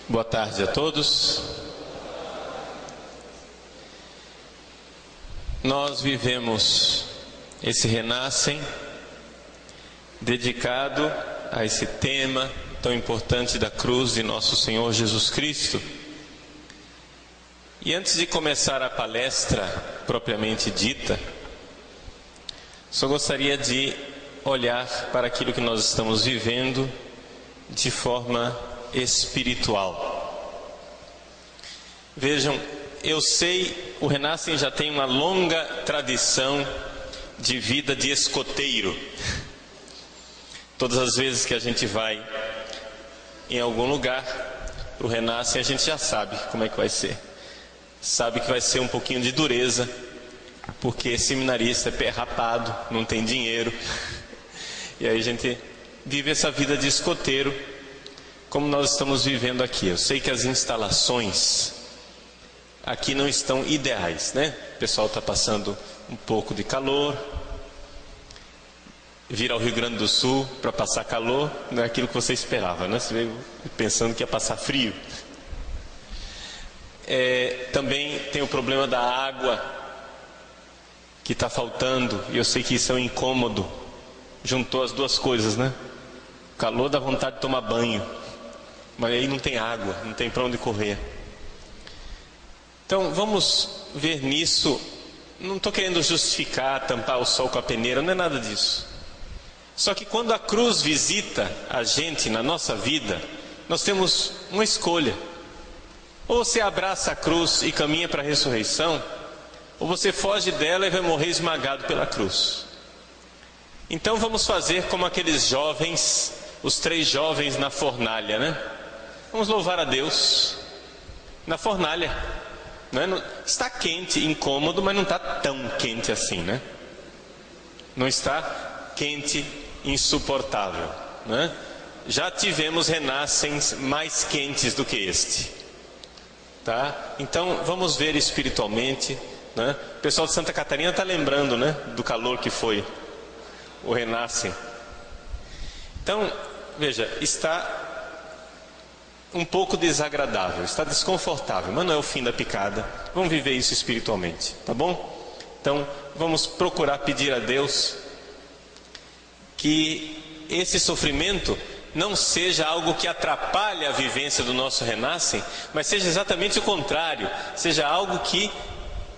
Boa tarde a todos. Nós vivemos esse Renascem dedicado a esse tema tão importante da cruz de nosso Senhor Jesus Cristo. E antes de começar a palestra propriamente dita, só gostaria de olhar para aquilo que nós estamos vivendo de forma espiritual. Vejam, eu sei, o Renascem já tem uma longa tradição de vida de escoteiro. Todas as vezes que a gente vai em algum lugar para o Renascem, a gente já sabe como é que vai ser. Sabe que vai ser um pouquinho de dureza, porque seminarista é pé rapado, não tem dinheiro. E aí a gente vive essa vida de escoteiro, como nós estamos vivendo aqui. Eu sei que as instalações aqui não estão ideais, né? O pessoal está passando um pouco de calor. Vir ao Rio Grande do Sul para passar calor não é aquilo que você esperava, né? Você veio pensando que ia passar frio. Também tem o problema da água que está faltando, e eu sei que isso é um incômodo. Juntou as duas coisas, né? O calor dá vontade de tomar banho, mas aí não tem água, não tem para onde correr. Então vamos ver nisso. Não estou querendo justificar, tampar o sol com a peneira, não é nada disso. Só que quando a cruz visita a gente na nossa vida, nós temos uma escolha. Ou você abraça a cruz e caminha para a ressurreição, ou você foge dela e vai morrer esmagado pela cruz. Então vamos fazer como aqueles jovens, os 3 jovens na fornalha, né? Vamos louvar a Deus na fornalha. Não está quente, incômodo, mas não está tão quente assim, né? Não está quente, insuportável, né? Já tivemos renascens mais quentes do que este, tá? Então vamos ver espiritualmente, né? O pessoal de Santa Catarina está lembrando, né, do calor que foi o Renascem. Então, veja, está um pouco desagradável, está desconfortável, mas não é o fim da picada. Vamos viver isso espiritualmente, tá bom? Então, vamos procurar pedir a Deus que esse sofrimento não seja algo que atrapalhe a vivência do nosso Renascem, mas seja exatamente o contrário, seja algo que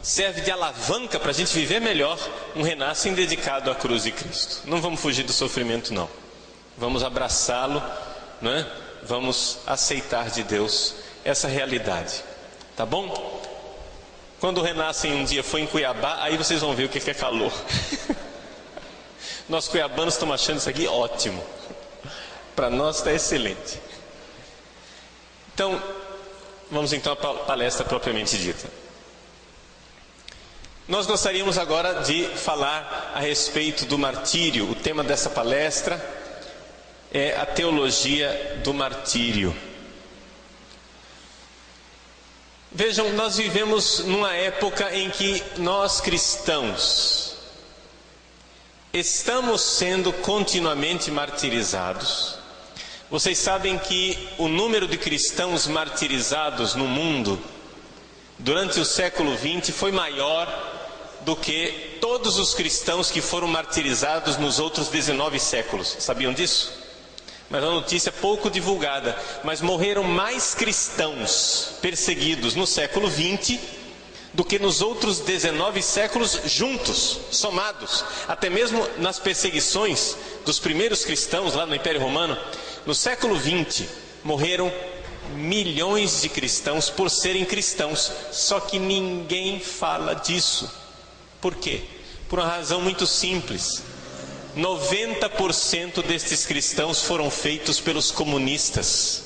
serve de alavanca para a gente viver melhor um Renascem dedicado à cruz de Cristo. Não vamos fugir do sofrimento, não. Vamos abraçá-lo, não é? Vamos aceitar de Deus essa realidade, tá bom? Quando o Renascem um dia for em Cuiabá, aí vocês vão ver o que é calor. Nós cuiabanos estamos achando isso aqui ótimo. Para nós está excelente. Então, vamos então à palestra propriamente dita. Nós gostaríamos agora de falar a respeito do martírio. O tema dessa palestra é a teologia do martírio. Vejam, nós vivemos numa época em que nós cristãos estamos sendo continuamente martirizados. Vocês sabem que o número de cristãos martirizados no mundo durante o século XX foi maior do que todos os cristãos que foram martirizados nos outros 19 séculos. Sabiam disso? Mas uma notícia pouco divulgada. Mas morreram mais cristãos perseguidos no século XX do que nos outros 19 séculos juntos, somados. Até mesmo nas perseguições dos primeiros cristãos lá no Império Romano, no século XX morreram milhões de cristãos por serem cristãos. Só que ninguém fala disso. Por quê? Por uma razão muito simples. 90% destes cristãos foram feitos pelos comunistas.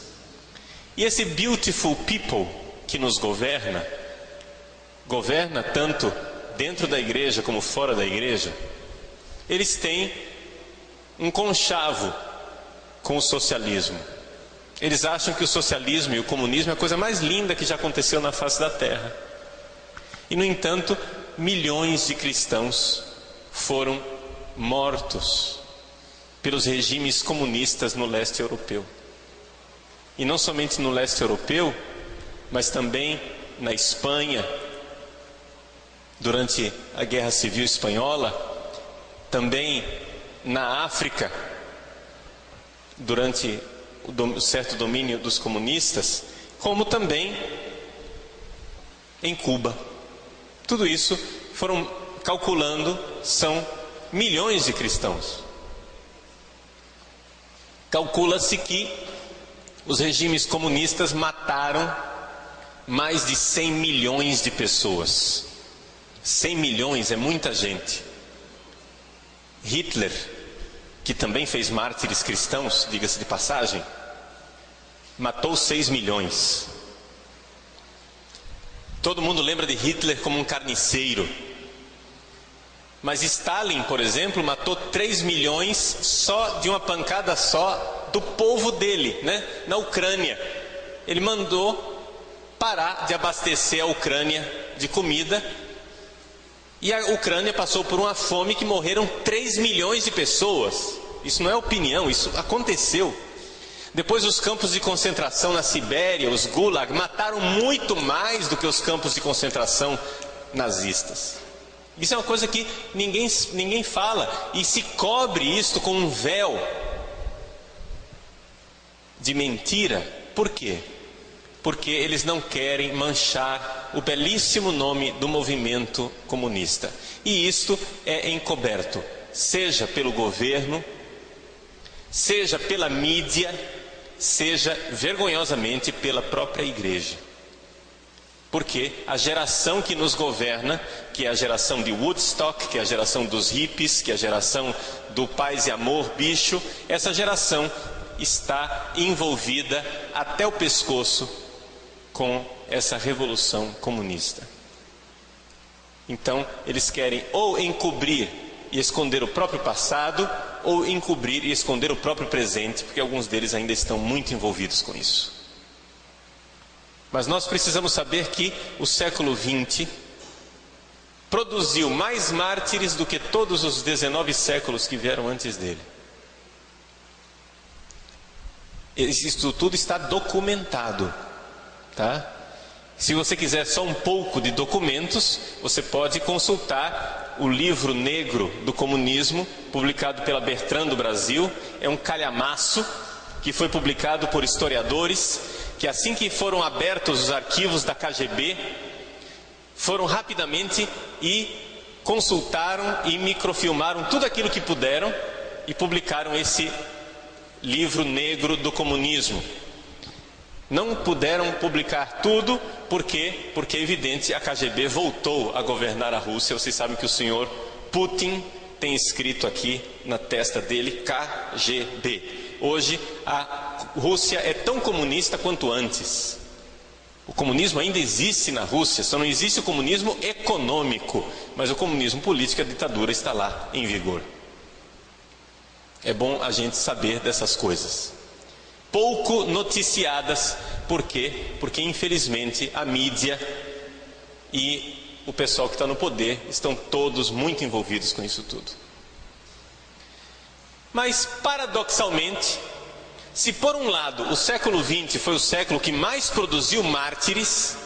E esse beautiful people que nos governa tanto dentro da igreja como fora da igreja, eles têm um conchavo com o socialismo. Eles acham que o socialismo e o comunismo é a coisa mais linda que já aconteceu na face da terra. E no entanto, milhões de cristãos foram mortos pelos regimes comunistas no leste europeu. e não somente no leste europeu, mas também na Espanha, durante a Guerra Civil Espanhola, também na África, durante o certo domínio dos comunistas, como também em Cuba. Tudo isso foram calculando, são milhões de cristãos. Calcula-se que os regimes comunistas mataram mais de 100 milhões de pessoas. 100 milhões é muita gente. Hitler, que também fez mártires cristãos, diga-se de passagem, matou 6 milhões. Todo mundo lembra de Hitler como um carniceiro. Mas Stalin, por exemplo, matou 3 milhões só de uma pancada só do povo dele, né? Na Ucrânia. Ele mandou parar de abastecer a Ucrânia de comida, e a Ucrânia passou por uma fome que morreram 3 milhões de pessoas. Isso não é opinião, isso aconteceu. Depois os campos de concentração na Sibéria, os Gulag, mataram muito mais do que os campos de concentração nazistas. Isso é uma coisa que ninguém fala, e se cobre isto com um véu de mentira. Por quê? Porque eles não querem manchar o belíssimo nome do movimento comunista. E isto é encoberto, seja pelo governo, seja pela mídia, seja vergonhosamente pela própria igreja. Porque a geração que nos governa, que é a geração de Woodstock, que é a geração dos hippies, que é a geração do paz e amor, bicho, essa geração está envolvida até o pescoço com essa revolução comunista. Então, eles querem ou encobrir e esconder o próprio passado, ou encobrir e esconder o próprio presente, porque alguns deles ainda estão muito envolvidos com isso. Mas nós precisamos saber que o século XX produziu mais mártires do que todos os 19 séculos que vieram antes dele. Isso tudo está documentado, tá? Se você quiser só um pouco de documentos, você pode consultar o livro negro do comunismo, publicado pela Bertrand do Brasil. É um calhamaço que foi publicado por historiadores, que assim que foram abertos os arquivos da KGB, foram rapidamente e consultaram e microfilmaram tudo aquilo que puderam e publicaram esse livro negro do comunismo. Não puderam publicar tudo, por quê? Porque é evidente, a KGB voltou a governar a Rússia. Vocês sabem que o senhor Putin tem escrito aqui na testa dele KGB. Hoje a Rússia é tão comunista quanto antes. O comunismo ainda existe na Rússia, só não existe o comunismo econômico, mas o comunismo político, a ditadura está lá em vigor. É bom a gente saber dessas coisas. Pouco noticiadas, por quê? Porque infelizmente a mídia e o pessoal que está no poder estão todos muito envolvidos com isso tudo. Mas paradoxalmente, se por um lado o século XX foi o século que mais produziu mártires,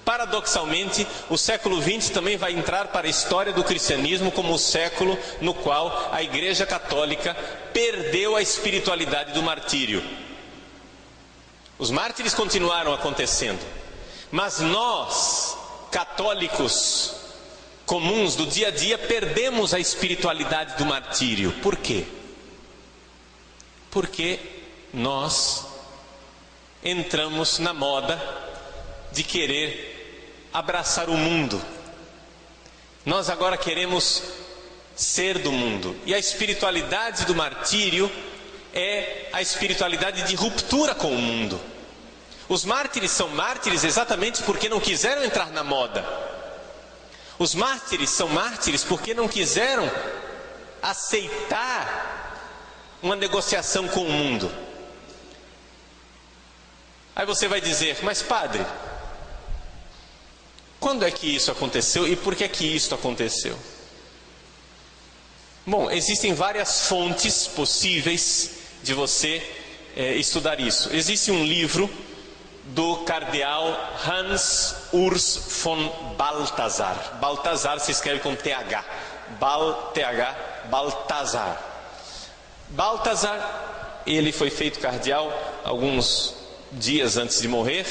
paradoxalmente o século XX também vai entrar para a história do cristianismo como o século no qual a Igreja Católica perdeu a espiritualidade do martírio. Os mártires continuaram acontecendo, mas nós, católicos comuns do dia a dia, perdemos a espiritualidade do martírio. Por quê? Porque nós entramos na moda de querer abraçar o mundo. Nós agora queremos ser do mundo. E a espiritualidade do martírio é a espiritualidade de ruptura com o mundo. Os mártires são mártires exatamente porque não quiseram entrar na moda. Os mártires são mártires porque não quiseram aceitar uma negociação com o mundo. Aí você vai dizer, mas padre, quando é que isso aconteceu e por que é que isso aconteceu? Bom, existem várias fontes possíveis de você estudar isso. Existe um livro do cardeal Hans Urs von Balthasar. Balthasar se escreve com TH. Balthasar. Balthasar, ele foi feito cardeal alguns dias antes de morrer,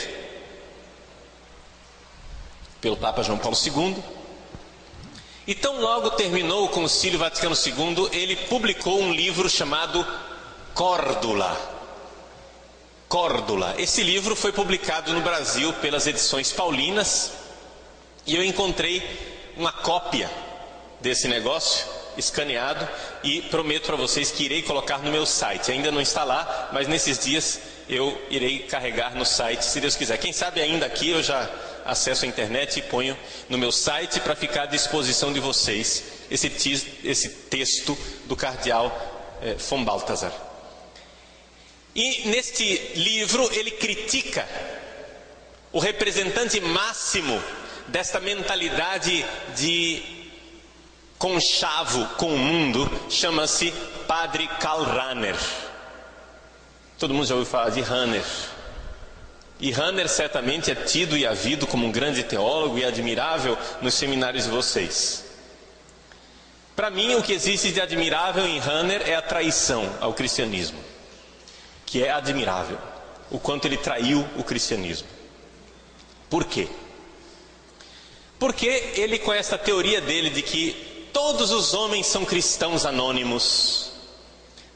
pelo Papa João Paulo II. E tão logo terminou o Concílio Vaticano II, ele publicou um livro chamado Cordula. Cordula. Esse livro foi publicado no Brasil pelas edições paulinas, e eu encontrei uma cópia desse negócio escaneado e prometo para vocês que irei colocar no meu site. Ainda não está lá, mas nesses dias eu irei carregar no site, se Deus quiser. Quem sabe ainda aqui eu já acesso a internet e ponho no meu site para ficar à disposição de vocês esse texto do cardeal von Balthasar. E neste livro ele critica o representante máximo desta mentalidade de conchavo com o mundo, chama-se Padre Karl Rahner. Todo mundo já ouviu falar de Rahner. E Rahner certamente é tido e havido como um grande teólogo e admirável nos seminários de vocês. Para mim, o que existe de admirável em Rahner é a traição ao cristianismo, que é admirável, o quanto ele traiu o cristianismo. Por quê? Porque ele, com essa teoria dele de que todos os homens são cristãos anônimos,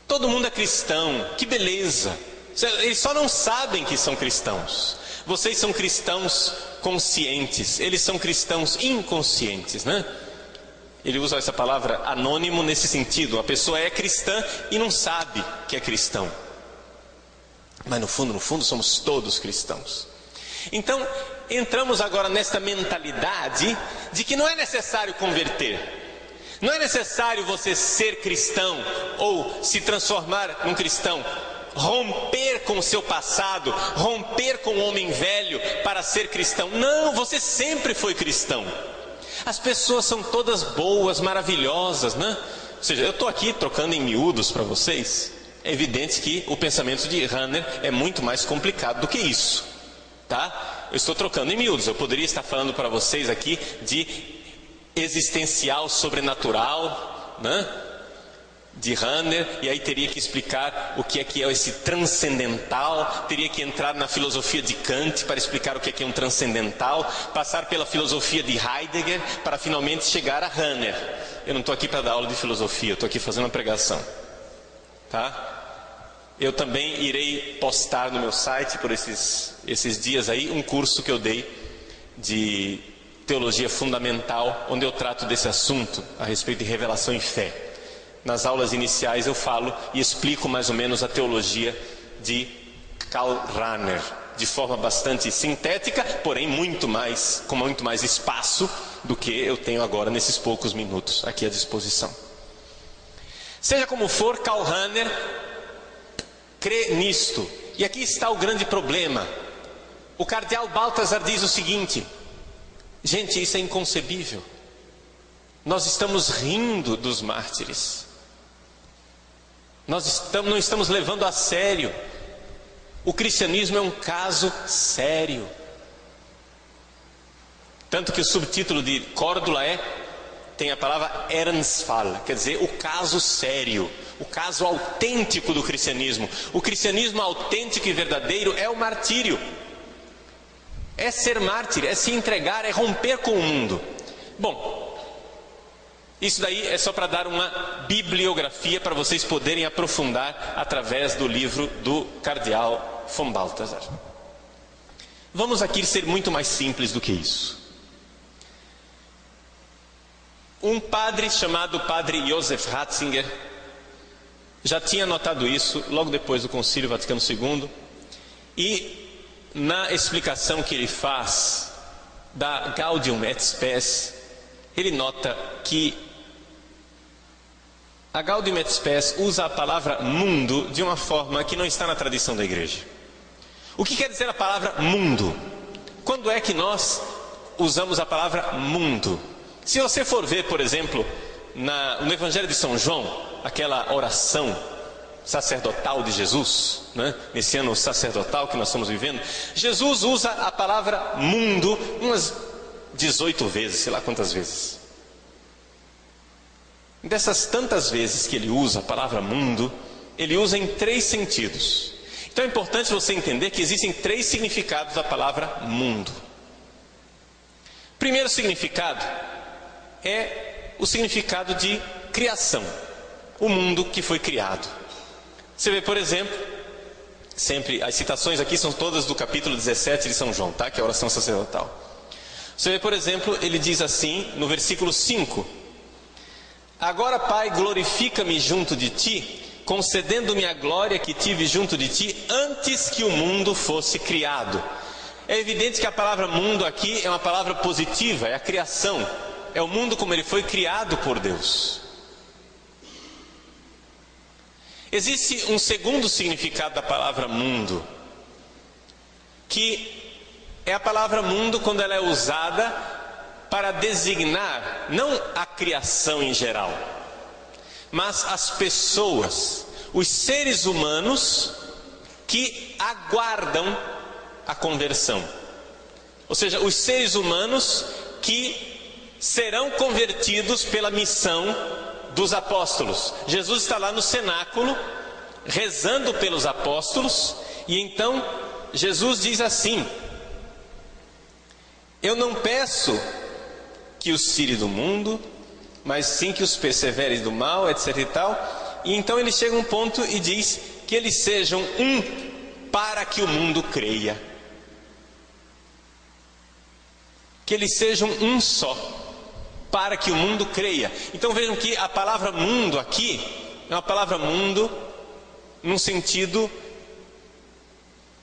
todo mundo é cristão, que beleza! Eles só não sabem que são cristãos. Vocês são cristãos conscientes, eles são cristãos inconscientes, né? Ele usa essa palavra anônimo nesse sentido. A pessoa é cristã e não sabe que é cristão, mas no fundo somos todos cristãos. Então entramos agora nesta mentalidade de que não é necessário converter, não é necessário você ser cristão ou se transformar num cristão, romper com o seu passado, romper com o homem velho para ser cristão. Não, você sempre foi cristão. As pessoas são todas boas, maravilhosas, né? Ou seja, eu estou aqui trocando em miúdos para vocês. É evidente que o pensamento de Rahner é muito mais complicado do que isso, tá? Eu estou trocando em miúdos. Eu poderia estar falando para vocês aqui de existencial sobrenatural, né? De Rahner, e aí teria que explicar o que é esse transcendental, teria que entrar na filosofia de Kant para explicar o que é um transcendental, passar pela filosofia de Heidegger para finalmente chegar a Rahner. Eu não estou aqui para dar aula de filosofia, eu estou aqui fazendo uma pregação, tá? Eu também irei postar no meu site por esses dias aí um curso que eu dei de teologia fundamental, onde eu trato desse assunto a respeito de revelação e fé. Nas aulas iniciais eu falo e explico mais ou menos a teologia de Karl Rahner, de forma bastante sintética, porém com muito mais espaço do que eu tenho agora nesses poucos minutos aqui à disposição. Seja como for, Karl Rahner crê nisto. E aqui está o grande problema. O cardeal Balthasar diz o seguinte: gente, isso é inconcebível. Nós estamos rindo dos mártires. Nós não estamos levando a sério. O cristianismo é um caso sério. Tanto que o subtítulo de Cordula tem a palavra Ernstfall, quer dizer, o caso sério, o caso autêntico do cristianismo. O cristianismo autêntico e verdadeiro é o martírio. É ser mártir, é se entregar, é romper com o mundo. Bom, isso daí é só para dar uma bibliografia para vocês poderem aprofundar através do livro do cardeal von Balthasar. Vamos aqui ser muito mais simples do que isso. Um padre chamado Padre Joseph Ratzinger já tinha notado isso logo depois do Concílio Vaticano II, e na explicação que ele faz da Gaudium et Spes, ele nota que a Gaudium et Spes usa a palavra mundo de uma forma que não está na tradição da igreja. O que quer dizer a palavra mundo? Quando é que nós usamos a palavra mundo? Se você for ver, por exemplo, no Evangelho de São João, aquela oração sacerdotal de Jesus, né? Nesse ano sacerdotal que nós estamos vivendo, Jesus usa a palavra mundo umas 18 vezes, sei lá quantas vezes. Dessas tantas vezes que ele usa a palavra mundo, ele usa em 3 sentidos. Então é importante você entender que existem 3 significados da palavra mundo. Primeiro significado é o significado de criação, o mundo que foi criado. Você vê, por exemplo, sempre as citações aqui são todas do capítulo 17 de São João, tá? Que é a oração sacerdotal. Você vê, por exemplo, ele diz assim no versículo 5: Agora, Pai, glorifica-me junto de ti, concedendo-me a glória que tive junto de ti antes que o mundo fosse criado. É evidente que a palavra mundo aqui é uma palavra positiva, é a criação, é o mundo como ele foi criado por Deus. Existe um segundo significado da palavra mundo, que é a palavra mundo quando ela é usada para designar não a criação em geral, mas as pessoas, os seres humanos que aguardam a conversão. Ou seja, os seres humanos que serão convertidos pela missão dos apóstolos. Jesus está lá no cenáculo, rezando pelos apóstolos, e então Jesus diz assim: eu não peço que os tire do mundo, mas sim que os persevere do mal, etc e tal. E então ele chega a um ponto e diz que eles sejam um para que o mundo creia. Que eles sejam um só, para que o mundo creia. Então vejam que a palavra mundo aqui é uma palavra mundo num sentido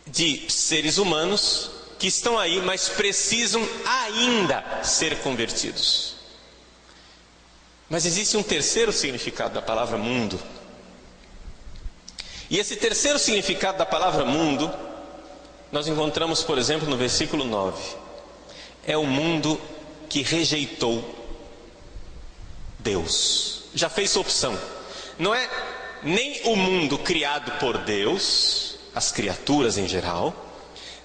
de seres humanos que estão aí, mas precisam ainda ser convertidos. Mas existe um terceiro significado da palavra mundo. E esse terceiro significado da palavra mundo nós encontramos, por exemplo, no versículo 9. É o mundo que rejeitou Deus. Já fez sua opção. Não é nem o mundo criado por Deus, as criaturas em geral,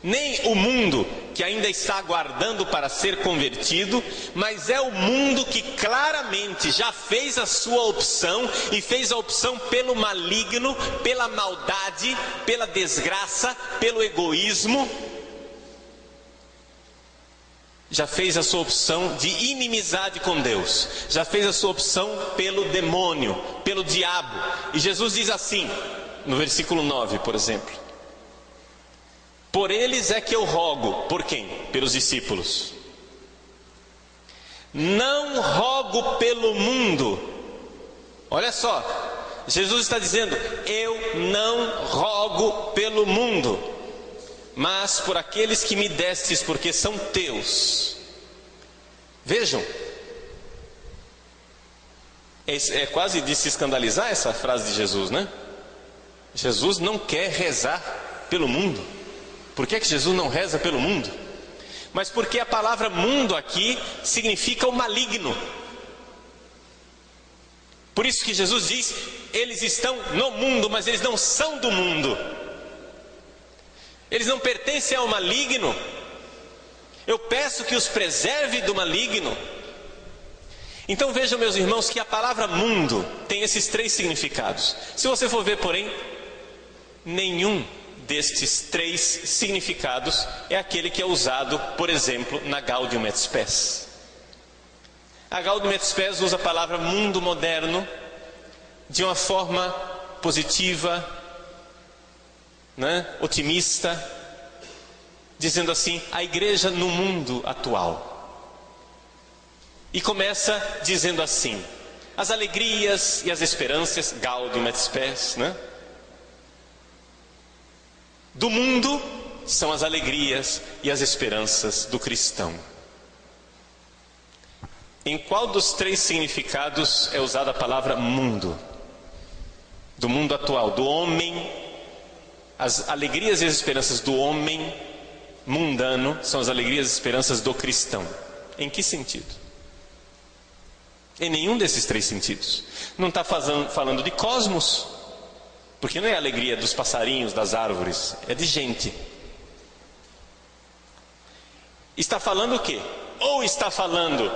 nem o mundo que ainda está aguardando para ser convertido, mas é o mundo que claramente já fez a sua opção, e fez a opção pelo maligno, pela maldade, pela desgraça, pelo egoísmo. Já fez a sua opção de inimizade com Deus, já fez a sua opção pelo demônio, pelo diabo. E Jesus diz assim, no versículo 9, por exemplo: por eles é que eu rogo. Por quem? Pelos discípulos. Não rogo pelo mundo. Olha só, Jesus está dizendo: eu não rogo pelo mundo, mas por aqueles que me destes, porque são teus. Vejam, é quase de se escandalizar essa frase de Jesus, né? Jesus não quer rezar pelo mundo. Por que Jesus não reza pelo mundo? Mas porque a palavra mundo aqui significa o maligno. Por isso que Jesus diz: eles estão no mundo, mas eles não são do mundo. Eles não pertencem ao maligno. Eu peço que os preserve do maligno. Então vejam, meus irmãos, que a palavra mundo tem esses 3 significados. Se você for ver, porém, nenhum destes 3 significados é aquele que é usado, por exemplo, na Gaudium et Spes. A Gaudium et Spes usa a palavra mundo moderno de uma forma positiva, né, otimista, dizendo assim: a igreja no mundo atual. E começa dizendo assim: as alegrias e as esperanças, Gaudium et Spes, né, do mundo são as alegrias e as esperanças do cristão. Em qual dos 3 significados é usada a palavra mundo? Do mundo atual, do homem. As alegrias e as esperanças do homem mundano são as alegrias e esperanças do cristão. Em que sentido? Em nenhum desses 3 sentidos. Não está falando de cosmos, Porque não é a alegria dos passarinhos, das árvores, é de gente. Está falando o quê? Ou está falando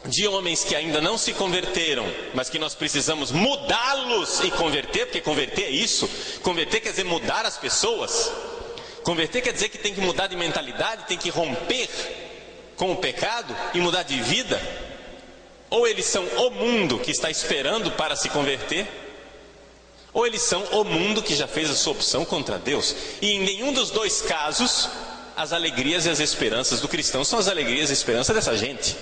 de homens que ainda não se converteram, mas que nós precisamos mudá-los e converter, porque converter é isso. Converter quer dizer mudar as pessoas. Converter quer dizer que tem que mudar de mentalidade, tem que romper com o pecado e mudar de vida. Ou eles são o mundo que está esperando para se converter, ou eles são o mundo que já fez a sua opção contra Deus. E em nenhum dos dois casos, as alegrias e as esperanças do cristão são as alegrias e esperanças dessa gente.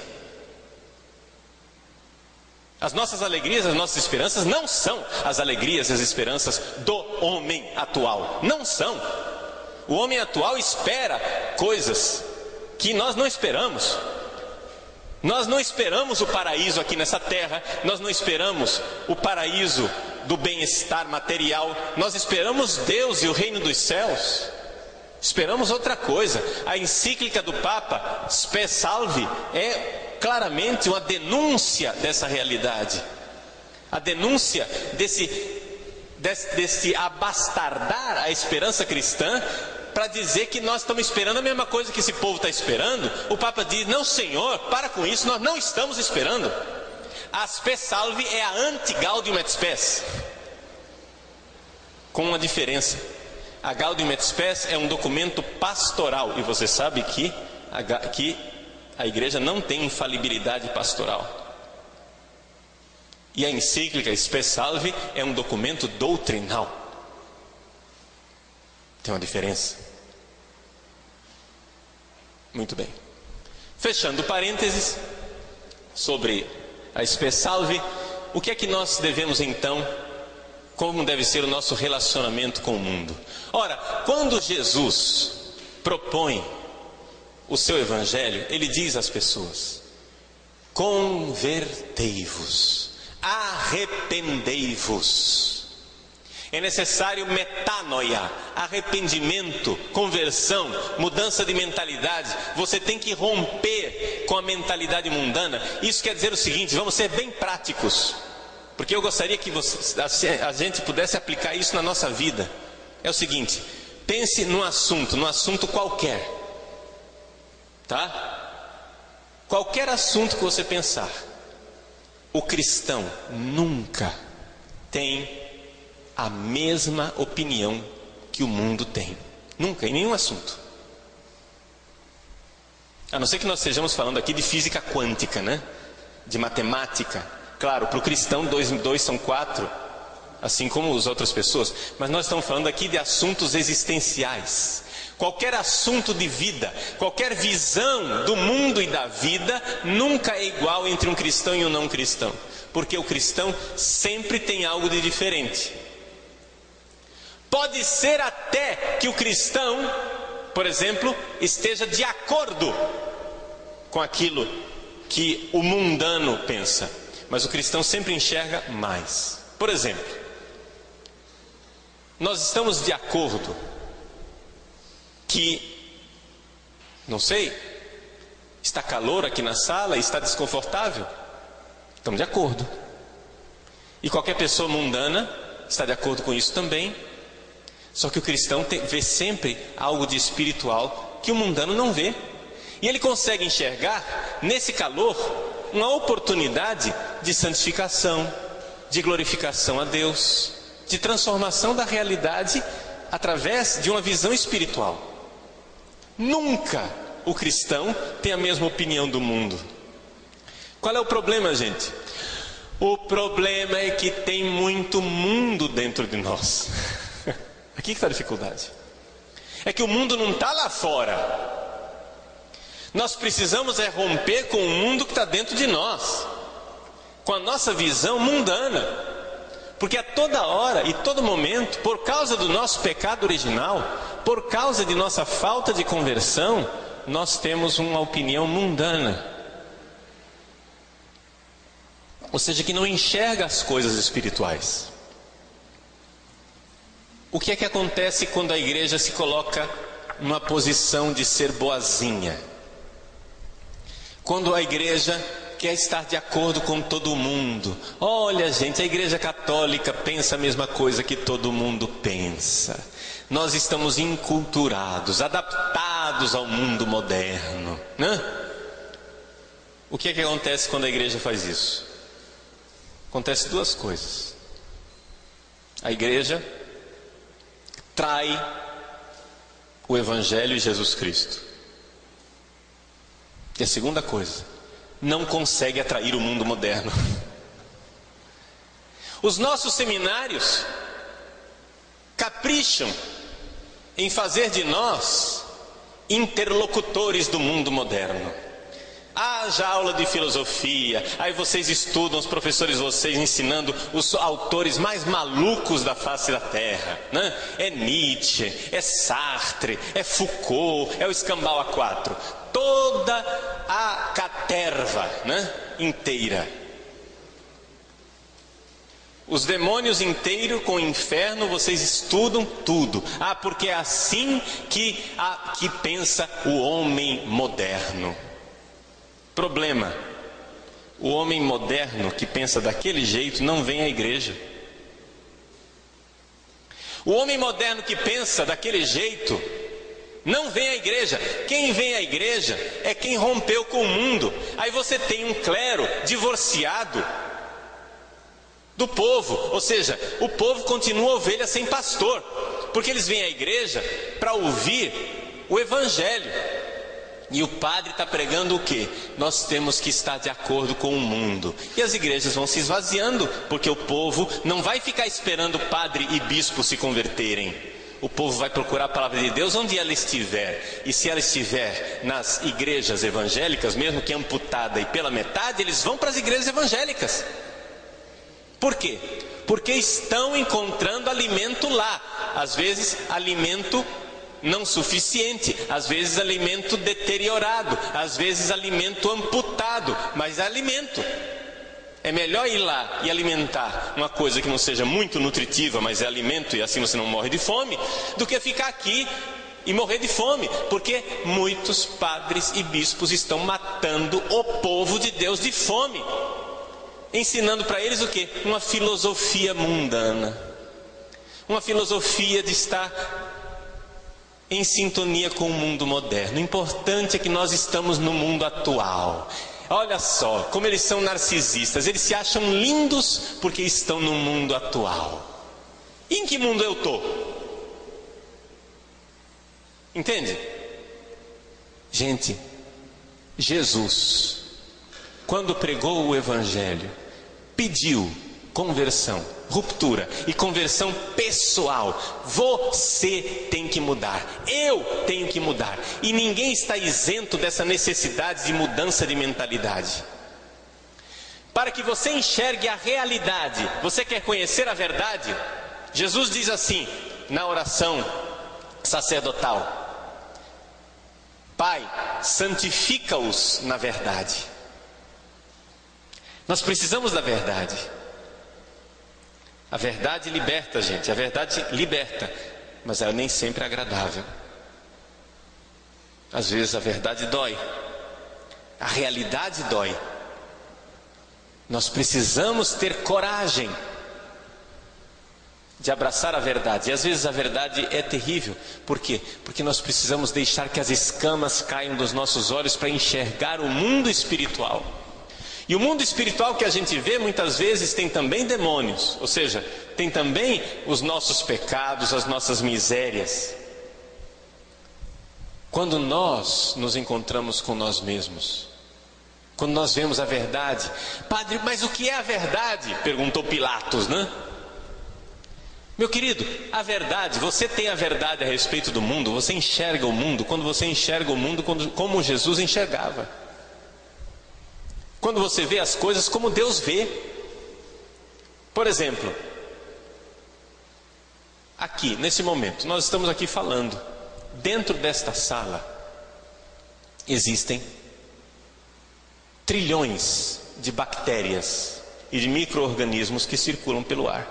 As nossas alegrias, as nossas esperanças não são as alegrias e as esperanças do homem atual. Não são. O homem atual espera coisas que nós não esperamos. Nós não esperamos o paraíso aqui nessa terra. Nós não esperamos o paraíso do bem-estar material. Nós esperamos Deus e o reino dos céus. Esperamos outra coisa. A encíclica do Papa, Spe Salvi, é claramente uma denúncia dessa realidade. A denúncia desse abastardar a esperança cristã, para dizer que nós estamos esperando a mesma coisa que esse povo está esperando. O Papa diz: não, Senhor, para com isso, nós não estamos esperando. A Spe Salvi é a anti-Gaudium et Spes, com uma diferença. A Gaudium et Spes é um documento pastoral, e você sabe que a igreja não tem infalibilidade pastoral. E a encíclica Spe Salvi é um documento doutrinal. Tem uma diferença. Muito bem. Fechando parênteses sobre a Spe Salvi, o que é que nós devemos então, como deve ser o nosso relacionamento com o mundo? Ora, quando Jesus propõe o seu evangelho, ele diz às pessoas: convertei-vos, arrependei-vos. É necessário metanoia, arrependimento, conversão, mudança de mentalidade. Você tem que romper com a mentalidade mundana. Isso quer dizer o seguinte, vamos ser bem práticos, porque eu gostaria que a gente pudesse aplicar isso na nossa vida. É o seguinte: pense num assunto qualquer, tá? Qualquer assunto que você pensar, o cristão nunca tem a mesma opinião que o mundo tem. Nunca, em nenhum assunto. A não ser que nós estejamos falando aqui de física quântica, né? De matemática. Claro, para o cristão 2 e 2 são 4, assim como as outras pessoas. Mas nós estamos falando aqui de assuntos existenciais. Qualquer assunto de vida, qualquer visão do mundo e da vida, nunca é igual entre um cristão e um não cristão. Porque o cristão sempre tem algo de diferente. Pode ser até que o cristão, por exemplo, esteja de acordo com aquilo que o mundano pensa, mas o cristão sempre enxerga mais. Por exemplo, nós estamos de acordo que, não sei, está calor aqui na sala, está desconfortável? Estamos de acordo. E qualquer pessoa mundana está de acordo com isso também. Só que o cristão vê sempre algo de espiritual que o mundano não vê. E ele consegue enxergar nesse calor uma oportunidade de santificação, de glorificação a Deus, de transformação da realidade através de uma visão espiritual. Nunca o cristão tem a mesma opinião do mundo. Qual é o problema, gente? O problema é que tem muito mundo dentro de nós. Aqui que está a dificuldade. É que o mundo não está lá fora. Nós precisamos romper com o mundo que está dentro de nós, com a nossa visão mundana. Porque a toda hora e todo momento, por causa do nosso pecado original, por causa de nossa falta de conversão, nós temos uma opinião mundana. Ou seja, que não enxerga as coisas espirituais. O que é que acontece quando a igreja se coloca numa posição de ser boazinha? Quando a igreja quer estar de acordo com todo mundo. Olha, gente, a Igreja Católica pensa a mesma coisa que todo mundo pensa. Nós estamos enculturados, adaptados ao mundo moderno, né? O que é que acontece quando a igreja faz isso? Acontece duas coisas. A igreja trai o Evangelho e Jesus Cristo. E a segunda coisa, não consegue atrair o mundo moderno. Os nossos seminários capricham em fazer de nós interlocutores do mundo moderno. Haja aula de filosofia, aí vocês estudam, os professores vocês ensinando os autores mais malucos da face da terra, né? É Nietzsche, é Sartre, é Foucault, é o escambau A4. Toda a caterva, né? Inteira. Os demônios inteiros com o inferno, vocês estudam tudo. Ah, porque é assim que pensa o homem moderno. Problema: o homem moderno que pensa daquele jeito não vem à igreja. O homem moderno que pensa daquele jeito não vem à igreja. Quem vem à igreja é quem rompeu com o mundo. Aí você tem um clero divorciado do povo, ou seja, o povo continua ovelha sem pastor, porque eles vêm à igreja para ouvir o Evangelho. E o padre está pregando o quê? Nós temos que estar de acordo com o mundo. E as igrejas vão se esvaziando, porque o povo não vai ficar esperando padre e bispo se converterem. O povo vai procurar a palavra de Deus onde ela estiver. E se ela estiver nas igrejas evangélicas, mesmo que amputada e pela metade, eles vão para as igrejas evangélicas. Por quê? Porque estão encontrando alimento lá. Às vezes alimento não suficiente, às vezes alimento deteriorado, às vezes alimento amputado, mas é alimento. É melhor ir lá e alimentar uma coisa que não seja muito nutritiva, mas é alimento e assim você não morre de fome, do que ficar aqui e morrer de fome, porque muitos padres e bispos estão matando o povo de Deus de fome, ensinando para eles o quê? Uma filosofia mundana, uma filosofia de estar em sintonia com o mundo moderno. O importante é que nós estamos no mundo atual. Olha só como eles são narcisistas. Eles se acham lindos porque estão no mundo atual. E em que mundo eu estou? Entende? Gente, Jesus, quando pregou o Evangelho, pediu conversão, ruptura e conversão pessoal. Você tem que mudar, eu tenho que mudar, e ninguém está isento dessa necessidade de mudança de mentalidade. Para que você enxergue a realidade, você quer conhecer a verdade? Jesus diz assim na oração sacerdotal: Pai, santifica-os na verdade. Nós precisamos da verdade. A verdade liberta, gente, a verdade liberta, mas ela nem sempre é agradável. Às vezes a verdade dói, a realidade dói. Nós precisamos ter coragem de abraçar a verdade, e às vezes a verdade é terrível. Por quê? Porque nós precisamos deixar que as escamas caiam dos nossos olhos para enxergar o mundo espiritual. E o mundo espiritual que a gente vê muitas vezes tem também demônios, ou seja, tem também os nossos pecados, as nossas misérias. Quando nós nos encontramos com nós mesmos, quando nós vemos a verdade: Padre, mas o que é a verdade? Perguntou Pilatos, né? Meu querido, a verdade, você tem a verdade a respeito do mundo, você enxerga o mundo quando você enxerga o mundo como Jesus enxergava. Quando você vê as coisas como Deus vê. Por exemplo, aqui, nesse momento, nós estamos aqui falando. Dentro desta sala existem trilhões de bactérias e de micro-organismos que circulam pelo ar.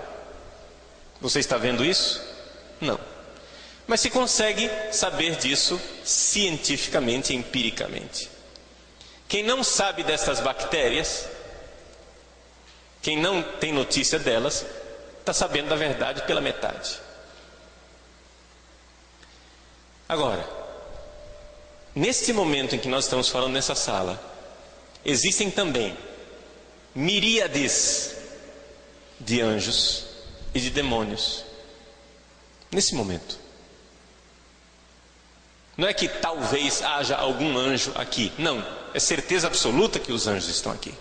Você está vendo isso? Não. Mas se consegue saber disso cientificamente, empiricamente. Quem não sabe dessas bactérias, quem não tem notícia delas, está sabendo da verdade pela metade. Agora, neste momento em que nós estamos falando nessa sala, existem também miríades de anjos e de demônios. Nesse momento. Não é que talvez haja algum anjo aqui. Não, é certeza absoluta que os anjos estão aqui.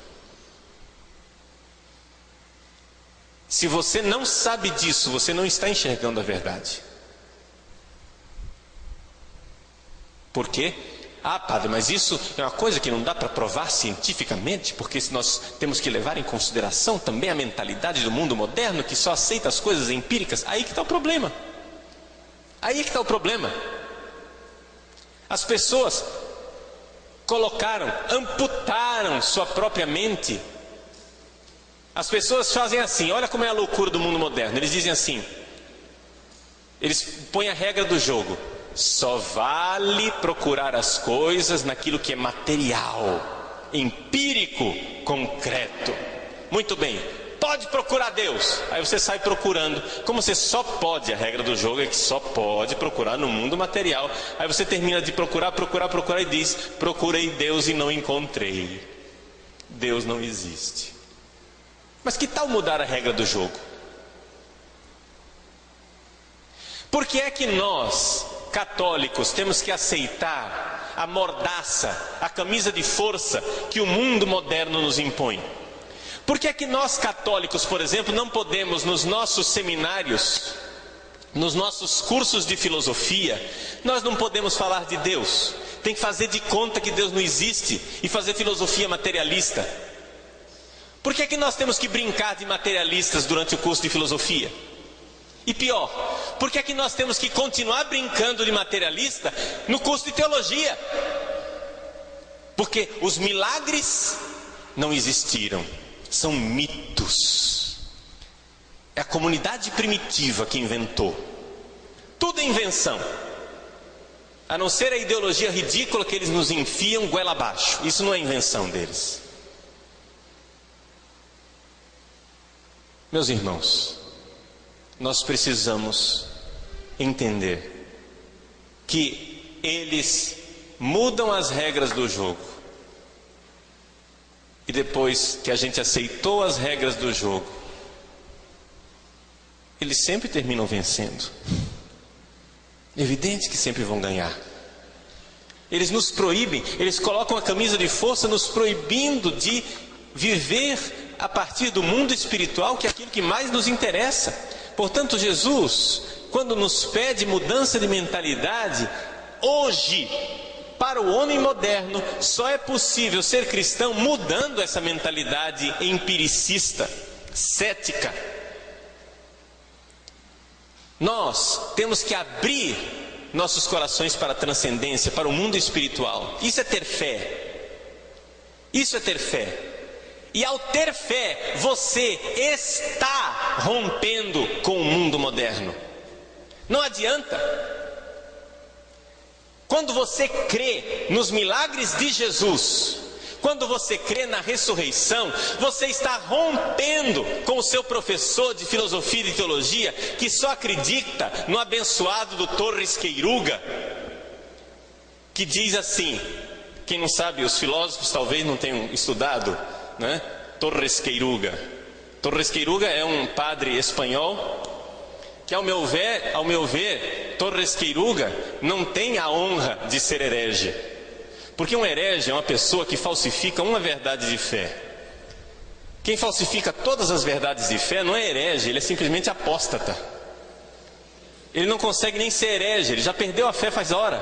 Se você não sabe disso, você não está enxergando a verdade. Por quê? Ah, padre, mas isso é uma coisa que não dá para provar cientificamente, porque se nós temos que levar em consideração também a mentalidade do mundo moderno, que só aceita as coisas empíricas. Aí que está o problema. Aí que está o problema. As pessoas amputaram sua própria mente. As pessoas fazem assim, olha como é a loucura do mundo moderno. Eles dizem assim, eles põem a regra do jogo: só vale procurar as coisas naquilo que é material, empírico, concreto. Muito bem, pode procurar Deus. Aí você sai procurando. Como você só pode, a regra do jogo é que só pode procurar no mundo material. Aí você termina de procurar e diz: procurei Deus e não encontrei. Deus não existe. Mas que tal mudar a regra do jogo? Por que é que nós, católicos, temos que aceitar a mordaça, a camisa de força que o mundo moderno nos impõe? Por que é que nós, católicos, por exemplo, não podemos, nos nossos seminários, nos nossos cursos de filosofia, nós não podemos falar de Deus? Tem que fazer de conta que Deus não existe e fazer filosofia materialista. Por que é que nós temos que brincar de materialistas durante o curso de filosofia? E pior, por que é que nós temos que continuar brincando de materialista no curso de teologia? Porque os milagres não existiram, são mitos. É a comunidade primitiva que inventou. Tudo é invenção, a não ser a ideologia ridícula que eles nos enfiam goela abaixo. Isso não é invenção deles. Meus irmãos, nós precisamos entender que eles mudam as regras do jogo. E depois que a gente aceitou as regras do jogo, eles sempre terminam vencendo. Evidente que sempre vão ganhar. Eles nos proíbem, eles colocam a camisa de força nos proibindo de viver a partir do mundo espiritual, que é aquilo que mais nos interessa. Portanto, Jesus, quando nos pede mudança de mentalidade, hoje, para o homem moderno, só é possível ser cristão mudando essa mentalidade empiricista, cética. Nós temos que abrir nossos corações para a transcendência, para o mundo espiritual. Isso é ter fé. Isso é ter fé. E ao ter fé, você está rompendo com o mundo moderno. Não adianta. Quando você crê nos milagres de Jesus, quando você crê na ressurreição, você está rompendo com o seu professor de filosofia e de teologia, que só acredita no abençoado do Torres Queiruga, que diz assim, quem não sabe, os filósofos talvez não tenham estudado, né? Torres Queiruga. Torres Queiruga é um padre espanhol que, ao meu ver, Torres Queiruga não tem a honra de ser herege. Porque um herege é uma pessoa que falsifica uma verdade de fé. Quem falsifica todas as verdades de fé não é herege, ele é simplesmente apóstata. Ele não consegue nem ser herege, ele já perdeu a fé faz hora.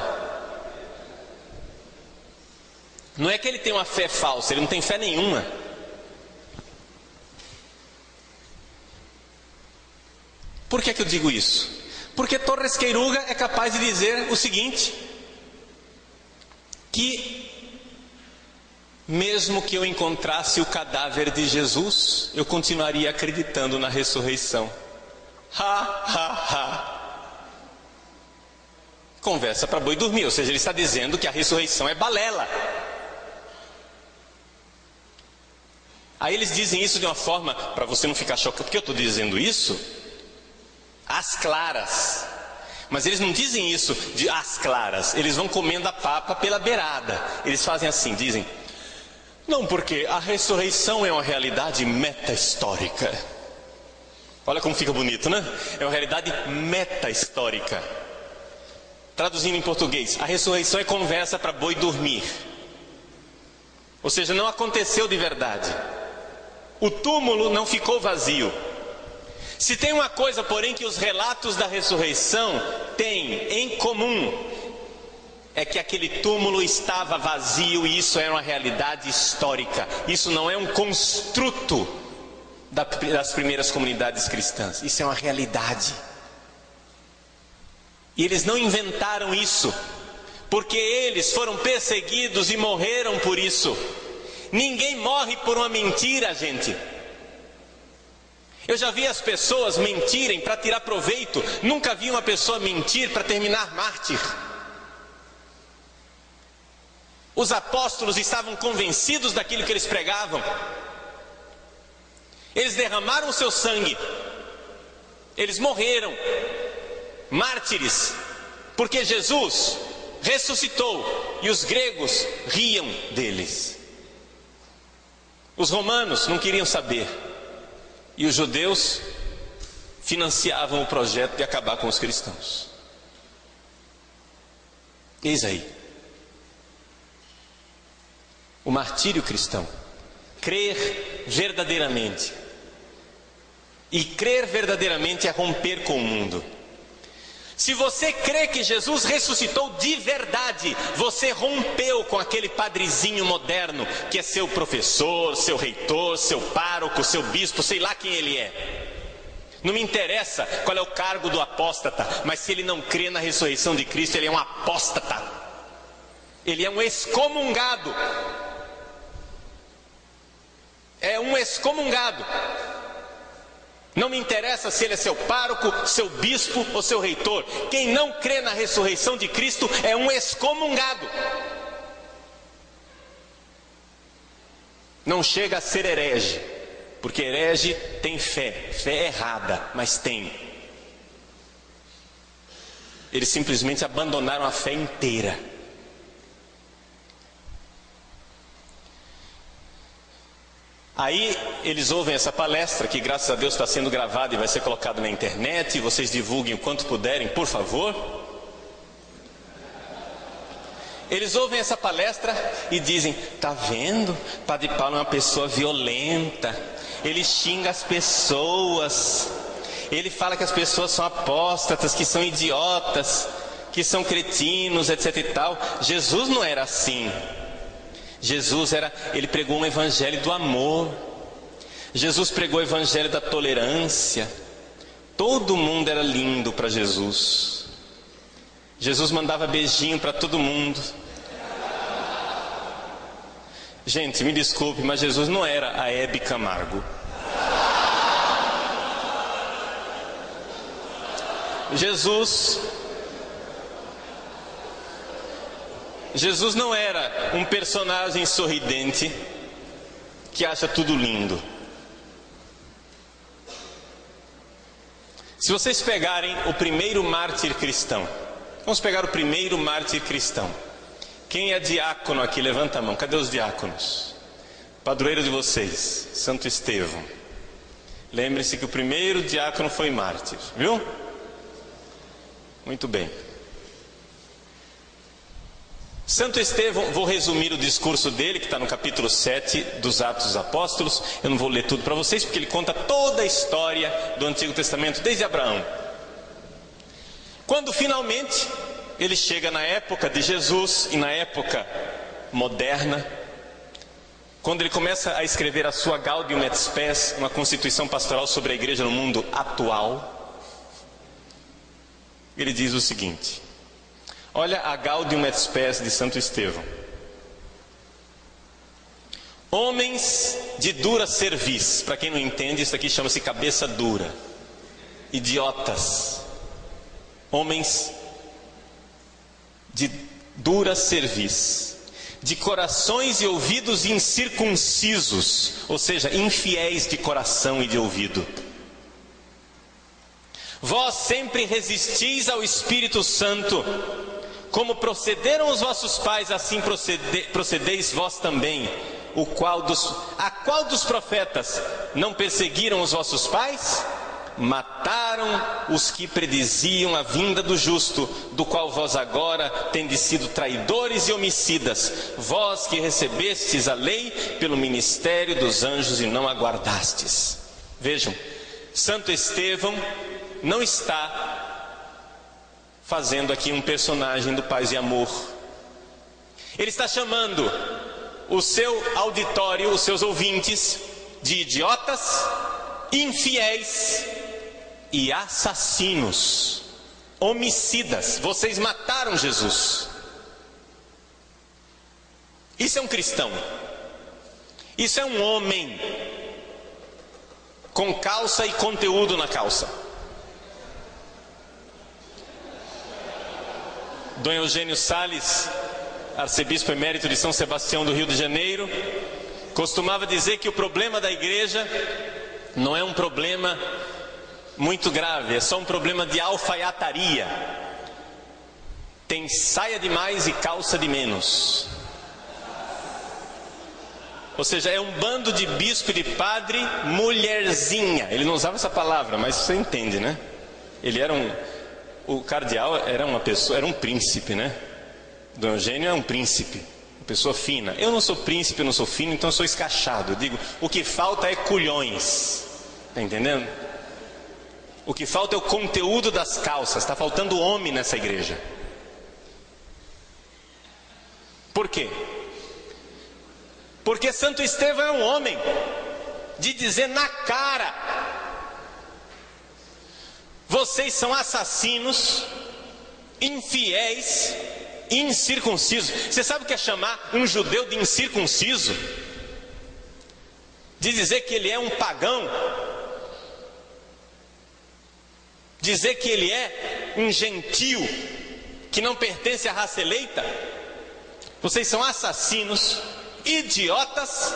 Não é que ele tem uma fé falsa, ele não tem fé nenhuma. Por que eu digo isso? Porque Torres Queiruga é capaz de dizer o seguinte: que mesmo que eu encontrasse o cadáver de Jesus, eu continuaria acreditando na ressurreição. Conversa para boi dormir, ou seja, ele está dizendo que a ressurreição é balela. Aí eles dizem isso de uma forma, para você não ficar chocado, porque eu estou dizendo isso às claras. Mas eles não dizem isso de às claras, eles vão comendo a papa pela beirada. Eles fazem assim, dizem: não, porque a ressurreição é uma realidade meta-histórica. Olha como fica bonito, né? É uma realidade meta-histórica. Traduzindo em português, a ressurreição é conversa para boi dormir. Ou seja, não aconteceu de verdade. O túmulo não ficou vazio. Se tem uma coisa, porém, que os relatos da ressurreição têm em comum, é que aquele túmulo estava vazio e isso era uma realidade histórica. Isso não é um construto das primeiras comunidades cristãs. Isso é uma realidade. E eles não inventaram isso, porque eles foram perseguidos e morreram por isso. Ninguém morre por uma mentira, gente. Eu já vi as pessoas mentirem para tirar proveito. Nunca vi uma pessoa mentir para terminar mártir. Os apóstolos estavam convencidos daquilo que eles pregavam. Eles derramaram o seu sangue. Eles morreram mártires, porque Jesus ressuscitou e os gregos riam deles. Os romanos não queriam saber. E os judeus financiavam o projeto de acabar com os cristãos. Eis aí o martírio cristão. Crer verdadeiramente. E crer verdadeiramente é romper com o mundo. Se você crê que Jesus ressuscitou de verdade, você rompeu com aquele padrezinho moderno que é seu professor, seu reitor, seu pároco, seu bispo, sei lá quem ele é. Não me interessa qual é o cargo do apóstata, mas se ele não crê na ressurreição de Cristo, ele é um apóstata. Ele é um excomungado. É um excomungado. Não me interessa se ele é seu pároco, seu bispo ou seu reitor. Quem não crê na ressurreição de Cristo é um excomungado. Não chega a ser herege, porque herege tem fé errada, mas tem. Eles simplesmente abandonaram a fé inteira. Aí eles ouvem essa palestra, que graças a Deus está sendo gravada e vai ser colocada na internet, e vocês divulguem o quanto puderem, por favor. Eles ouvem essa palestra e dizem: tá vendo? Padre Paulo é uma pessoa violenta, ele xinga as pessoas, ele fala que as pessoas são apóstatas, que são idiotas, que são cretinos, etc e tal. Jesus não era assim. Jesus ele pregou um evangelho do amor. Jesus pregou o evangelho da tolerância. Todo mundo era lindo para Jesus. Jesus mandava beijinho para todo mundo. Gente, me desculpe, mas Jesus não era a Hebe Camargo. Jesus não era um personagem sorridente que acha tudo lindo. Se vocês pegarem o primeiro mártir cristão, vamos pegar o primeiro mártir cristão. Quem é diácono aqui? Levanta a mão. Cadê os diáconos? Padroeiro de vocês, Santo Estevão. Lembre-se que o primeiro diácono foi mártir, viu? Muito bem. Santo Estevão, vou resumir o discurso dele, que está no capítulo 7 dos Atos dos Apóstolos. Eu não vou ler tudo para vocês, porque ele conta toda a história do Antigo Testamento, desde Abraão. Quando finalmente ele chega na época de Jesus e na época moderna, quando ele começa a escrever a sua Gaudium et Spes, uma constituição pastoral sobre a igreja no mundo atual, ele diz o seguinte: olha a Gaudium et Spes de Santo Estevão. Homens de dura cerviz. Para quem não entende, isso aqui chama-se cabeça dura. Idiotas. Homens de dura cerviz. de corações e ouvidos incircuncisos, ou seja, infiéis de coração e de ouvido. Vós sempre resistis ao Espírito Santo, como procederam os vossos pais, assim procedeis vós também. A qual dos profetas não perseguiram os vossos pais? Mataram os que prediziam a vinda do justo, do qual vós agora tendes sido traidores e homicidas, vós que recebestes a lei pelo ministério dos anjos e não a guardastes. Vejam, Santo Estevão não está fazendo aqui um personagem do Paz e Amor. Ele está chamando o seu auditório, os seus ouvintes, de idiotas, infiéis e assassinos, homicidas. Vocês mataram Jesus. Isso é um cristão. Isso é um homem com calça e conteúdo na calça. Dom Eugênio Salles, arcebispo emérito de São Sebastião do Rio de Janeiro, costumava dizer que o problema da igreja não é um problema muito grave, é só um problema de alfaiataria. Tem saia de mais e calça de menos. Ou seja, é um bando de bispo e de padre mulherzinha. Ele não usava essa palavra, mas você entende, né? Ele era o cardeal era uma pessoa, era um príncipe, né? Dom Eugênio é um príncipe, uma pessoa fina. Eu não sou príncipe, eu não sou fino, então eu sou escachado. Eu digo, o que falta é culhões. Está entendendo? O que falta é o conteúdo das calças. Está faltando homem nessa igreja. Por quê? Porque Santo Estevão é um homem de dizer na cara: vocês são assassinos, infiéis, incircuncisos. Você sabe o que é chamar um judeu de incircunciso? De dizer que ele é um pagão, dizer que ele é um gentio, que não pertence à raça eleita. Vocês são assassinos, idiotas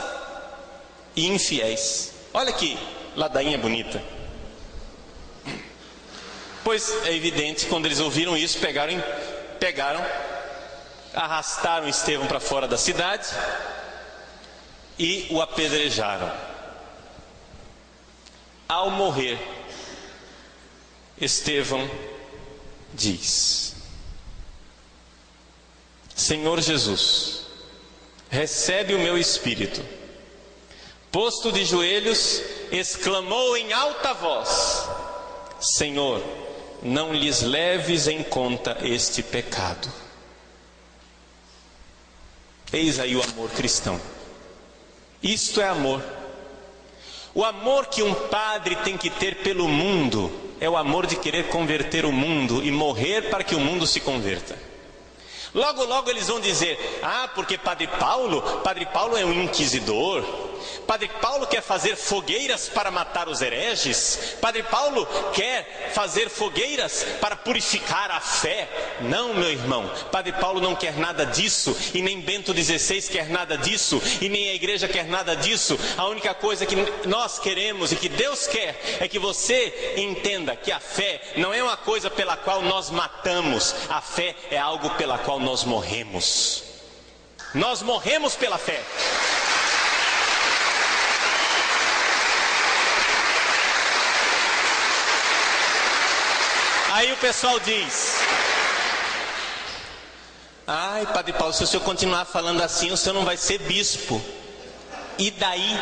e infiéis. Olha que ladainha bonita. Pois é evidente, quando eles ouviram isso, pegaram, arrastaram Estevão para fora da cidade e o apedrejaram. Ao morrer, Estevão diz: Senhor Jesus, recebe o meu espírito. Posto de joelhos, exclamou em alta voz: Senhor, não lhes leves em conta este pecado. Eis aí o amor cristão. Isto é amor. O amor que um padre tem que ter pelo mundo é o amor de querer converter o mundo e morrer para que o mundo se converta. Logo, logo eles vão dizer: ah, porque Padre Paulo é um inquisidor. Padre Paulo quer fazer fogueiras para matar os hereges. Padre Paulo quer fazer fogueiras para purificar a fé. Não, meu irmão, Padre Paulo não quer nada disso, e nem Bento XVI quer nada disso, e nem a igreja quer nada disso. A única coisa que nós queremos e que Deus quer é que você entenda que a fé não é uma coisa pela qual nós matamos. A fé é algo pela qual nós morremos. Nós morremos pela fé. Aí o pessoal diz: ai, Padre Paulo, se o senhor continuar falando assim, o senhor não vai ser bispo. E daí?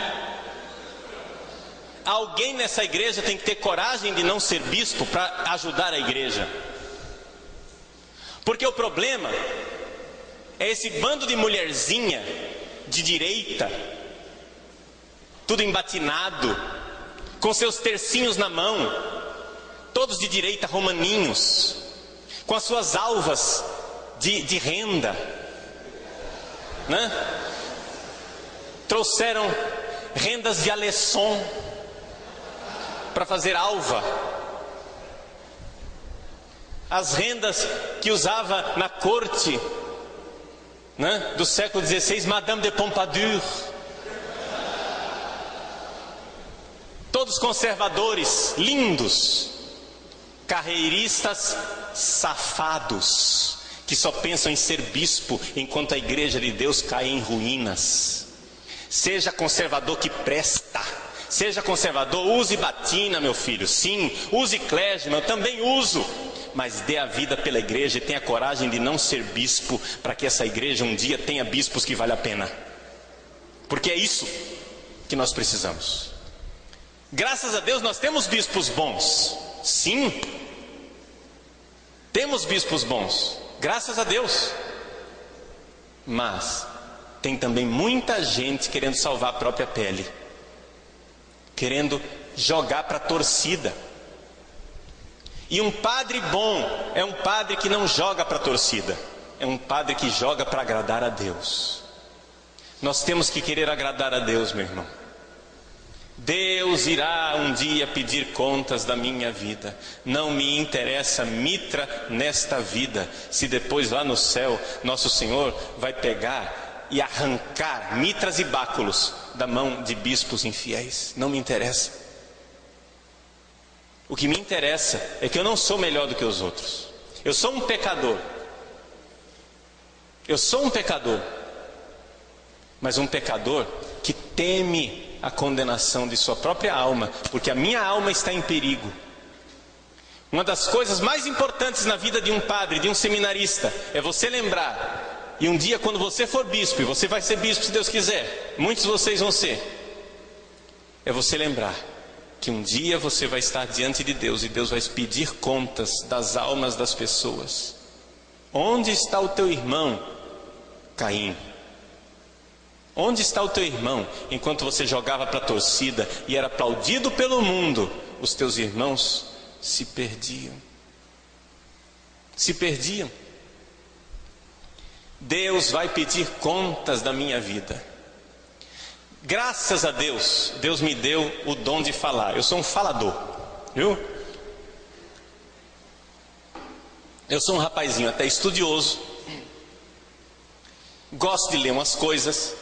Alguém nessa igreja tem que ter coragem de não ser bispo para ajudar a igreja. Porque o problema é esse bando de mulherzinha de direita, tudo embatinado, com seus tercinhos na mão, todos de direita, romaninhos, com as suas alvas de renda, né? Trouxeram rendas de Alesson para fazer alva. As rendas que usava na corte né, do século XVI, Madame de Pompadour. Todos conservadores, lindos, carreiristas safados, que só pensam em ser bispo enquanto a igreja de Deus cai em ruínas. Seja conservador que presta. Seja conservador, use batina, meu filho. Sim, use clésima, eu também uso. Mas dê a vida pela igreja e tenha coragem de não ser bispo, para que essa igreja um dia tenha bispos que vale a pena. Porque é isso que nós precisamos. Graças a Deus nós temos bispos bons. Sim, temos bispos bons, graças a Deus. Mas tem também muita gente querendo salvar a própria pele, querendo jogar para a torcida. E um padre bom é um padre que não joga para a torcida, é um padre que joga para agradar a Deus. Nós temos que querer agradar a Deus, meu irmão. Deus irá um dia pedir contas da minha vida. Não me interessa mitra nesta vida, se depois lá no céu nosso Senhor vai pegar e arrancar mitras e báculos da mão de bispos infiéis. Não me interessa. O que me interessa é que eu não sou melhor do que os outros. Eu sou um pecador. Eu sou um pecador. Mas um pecador que teme a condenação de sua própria alma, porque a minha alma está em perigo. Uma das coisas mais importantes na vida de um padre, de um seminarista, é você lembrar, e um dia quando você for bispo, e você vai ser bispo se Deus quiser, muitos de vocês vão ser, é você lembrar que um dia você vai estar diante de Deus, e Deus vai pedir contas das almas das pessoas. Onde está o teu irmão, Caim? Onde está o teu irmão, enquanto você jogava para a torcida e era aplaudido pelo mundo? Os teus irmãos se perdiam. Se perdiam. Deus vai pedir contas da minha vida. Graças a Deus, Deus me deu o dom de falar. Eu sou um falador, viu? Eu sou um rapazinho até estudioso. Gosto de ler umas coisas.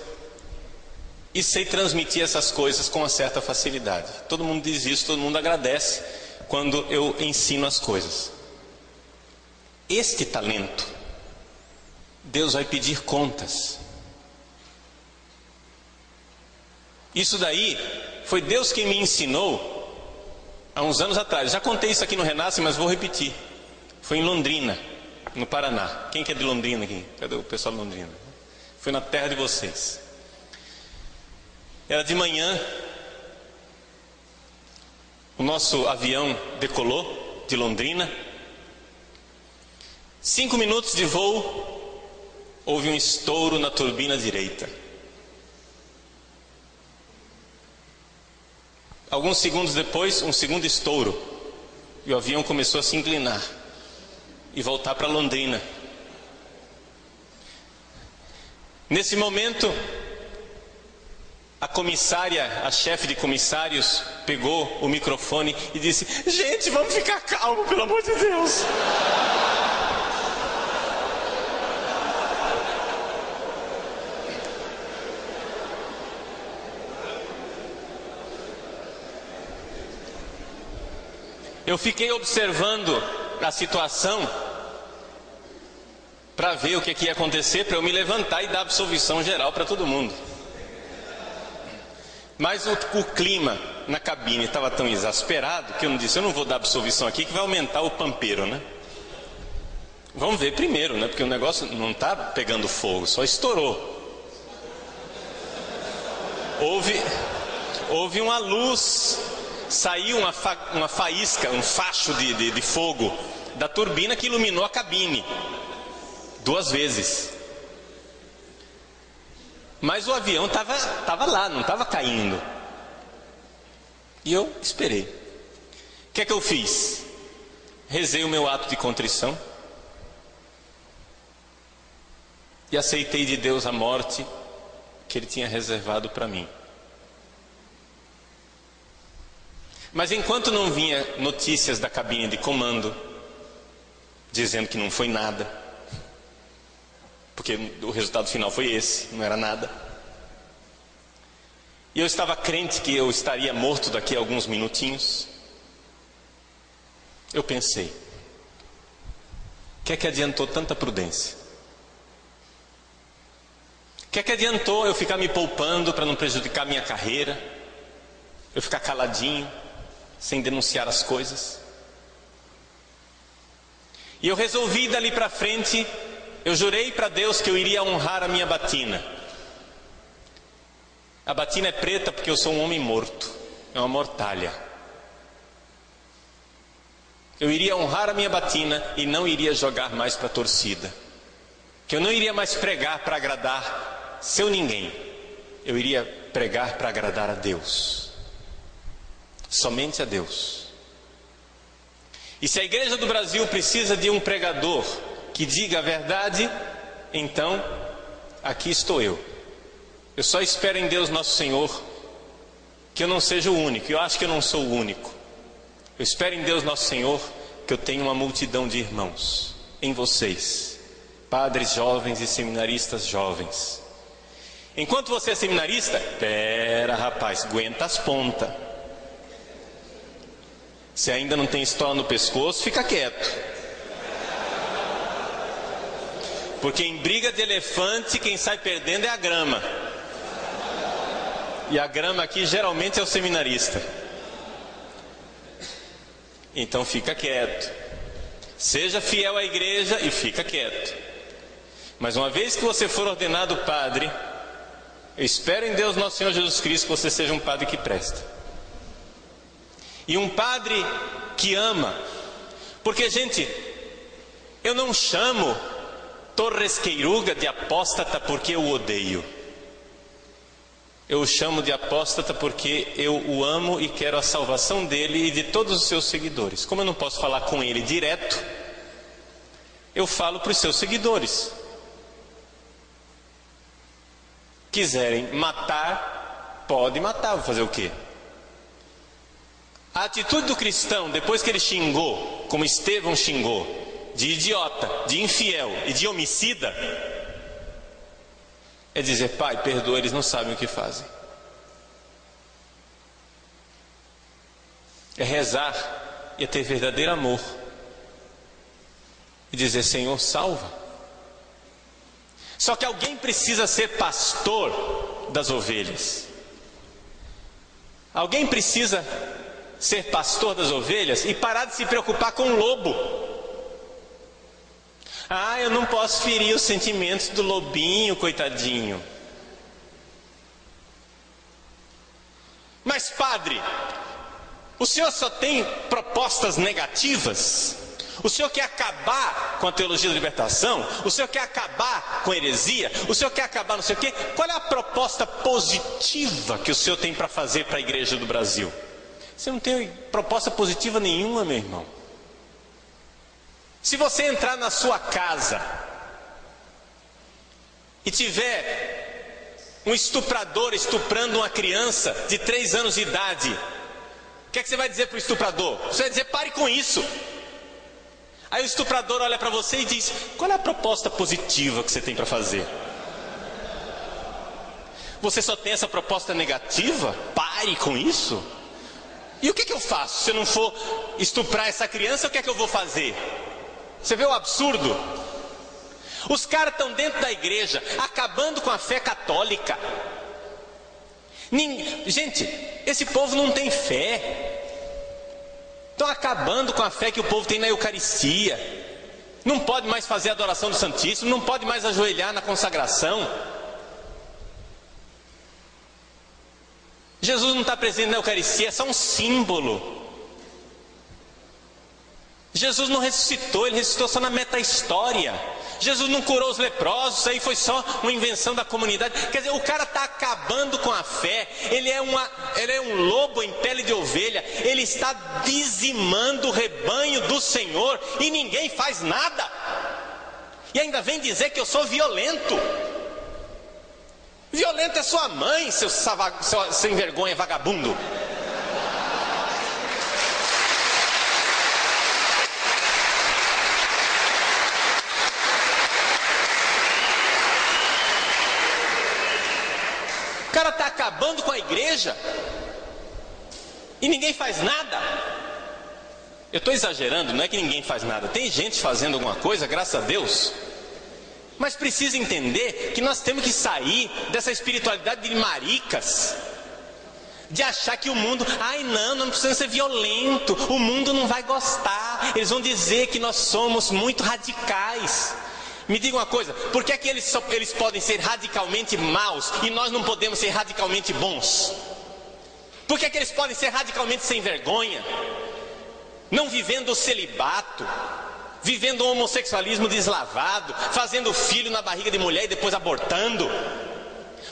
E sei transmitir essas coisas com uma certa facilidade. Todo mundo diz isso, todo mundo agradece quando eu ensino as coisas. Este talento, Deus vai pedir contas. Isso daí foi Deus quem me ensinou há uns anos atrás. Já contei isso aqui no Renasce, mas vou repetir. Foi em Londrina, no Paraná. Quem que é de Londrina aqui? Cadê o pessoal de Londrina? Foi na terra de vocês. Era de manhã, o nosso avião decolou de Londrina. 5 minutos de voo, houve um estouro na turbina direita. Alguns segundos depois, um segundo estouro, e o avião começou a se inclinar e voltar para Londrina. Nesse momento, a comissária, a chefe de comissários, pegou o microfone e disse: gente, vamos ficar calmo, pelo amor de Deus. Eu fiquei observando a situação para ver o que ia acontecer, para eu me levantar e dar absolvição geral para todo mundo. Mas o clima na cabine estava tão exasperado que eu não disse: eu não vou dar absolvição aqui, que vai aumentar o pampeiro, né? Vamos ver primeiro, né? Porque o negócio não está pegando fogo, só estourou. Houve uma luz, saiu uma faísca, um facho de fogo da turbina que iluminou a cabine 2 vezes. Mas o avião estava lá, não estava caindo. E eu esperei. O que é que eu fiz? Rezei o meu ato de contrição e aceitei de Deus a morte que Ele tinha reservado para mim. Mas enquanto não vinha notícias da cabine de comando dizendo que não foi nada, porque o resultado final foi esse, não era nada. E eu estava crente que eu estaria morto daqui a alguns minutinhos. Eu pensei, o que é que adiantou tanta prudência? O que é que adiantou eu ficar me poupando para não prejudicar minha carreira? Eu ficar caladinho, sem denunciar as coisas? E eu resolvi dali para frente, eu jurei para Deus que eu iria honrar a minha batina. A batina é preta porque eu sou um homem morto, é uma mortalha. Eu iria honrar a minha batina e não iria jogar mais para a torcida. Que eu não iria mais pregar para agradar seu ninguém. Eu iria pregar para agradar a Deus. Somente a Deus. E se a Igreja do Brasil precisa de um pregador que diga a verdade, então aqui estou eu. Eu só espero em Deus nosso Senhor que eu não seja o único. Eu acho que eu não sou o único. Eu espero em Deus nosso Senhor que eu tenha uma multidão de irmãos em vocês, padres jovens e seminaristas jovens. Enquanto você é seminarista, pera rapaz, aguenta as pontas. Se ainda não tem estola no pescoço, fica quieto. Porque em briga de elefante, quem sai perdendo é a grama. E a grama aqui geralmente é o seminarista. Então fica quieto. Seja fiel à igreja e fica quieto. Mas uma vez que você for ordenado padre, eu espero em Deus nosso Senhor Jesus Cristo que você seja um padre que presta. E um padre que ama. Porque, gente, eu não chamo Torres Queiruga de apóstata porque eu o odeio. Eu o chamo de apóstata porque eu o amo e quero a salvação dele e de todos os seus seguidores. Como eu não posso falar com ele direto, eu falo para os seus seguidores. Quiserem matar, pode matar, vou fazer o quê? A atitude do cristão, depois que ele xingou, como Estevão xingou, de idiota, de infiel e de homicida, é dizer: Pai, perdoa, eles não sabem o que fazem. É rezar e é ter verdadeiro amor. E dizer: Senhor, salva. Só que alguém precisa ser pastor das ovelhas. Alguém precisa ser pastor das ovelhas e parar de se preocupar com o lobo. Ah, eu não posso ferir os sentimentos do lobinho, coitadinho. Mas padre, o senhor só tem propostas negativas? O senhor quer acabar com a teologia da libertação? O senhor quer acabar com a heresia? O senhor quer acabar não sei o quê? Qual é a proposta positiva que o senhor tem para fazer para a igreja do Brasil? Você não tem proposta positiva nenhuma, meu irmão. Se você entrar na sua casa e tiver um estuprador estuprando uma criança de 3 anos de idade, o que é que você vai dizer para o estuprador? Você vai dizer: pare com isso. Aí o estuprador olha para você e diz: qual é a proposta positiva que você tem para fazer? Você só tem essa proposta negativa? Pare com isso. E o que eu faço? Se eu não for estuprar essa criança, o que é que eu vou fazer? Você vê o absurdo? Os caras estão dentro da igreja, acabando com a fé católica. Gente, esse povo não tem fé. Estão acabando com a fé que o povo tem na Eucaristia. Não pode mais fazer a adoração do Santíssimo, não pode mais ajoelhar na consagração. Jesus não está presente na Eucaristia, é só um símbolo. Jesus não ressuscitou, ele ressuscitou só na meta-história. Jesus não curou os leprosos, aí foi só uma invenção da comunidade. Quer dizer, o cara está acabando com a fé. Ele é um lobo em pele de ovelha. Ele está dizimando o rebanho do Senhor e ninguém faz nada. E ainda vem dizer que eu sou violento. Violento é sua mãe, seu sem vergonha, vagabundo. cara está acabando com a igreja e ninguém faz nada. Eu estou exagerando, não é que ninguém faz nada. Tem gente fazendo alguma coisa, graças a Deus. Mas precisa entender que nós temos que sair dessa espiritualidade de maricas, de achar que o mundo, não precisa ser violento, o mundo não vai gostar, eles vão dizer que nós somos muito radicais. Me diga uma coisa, por que é que eles podem ser radicalmente maus e nós não podemos ser radicalmente bons? Por que é que eles podem ser radicalmente sem vergonha, não vivendo o celibato, vivendo o homossexualismo deslavado, fazendo filho na barriga de mulher e depois abortando?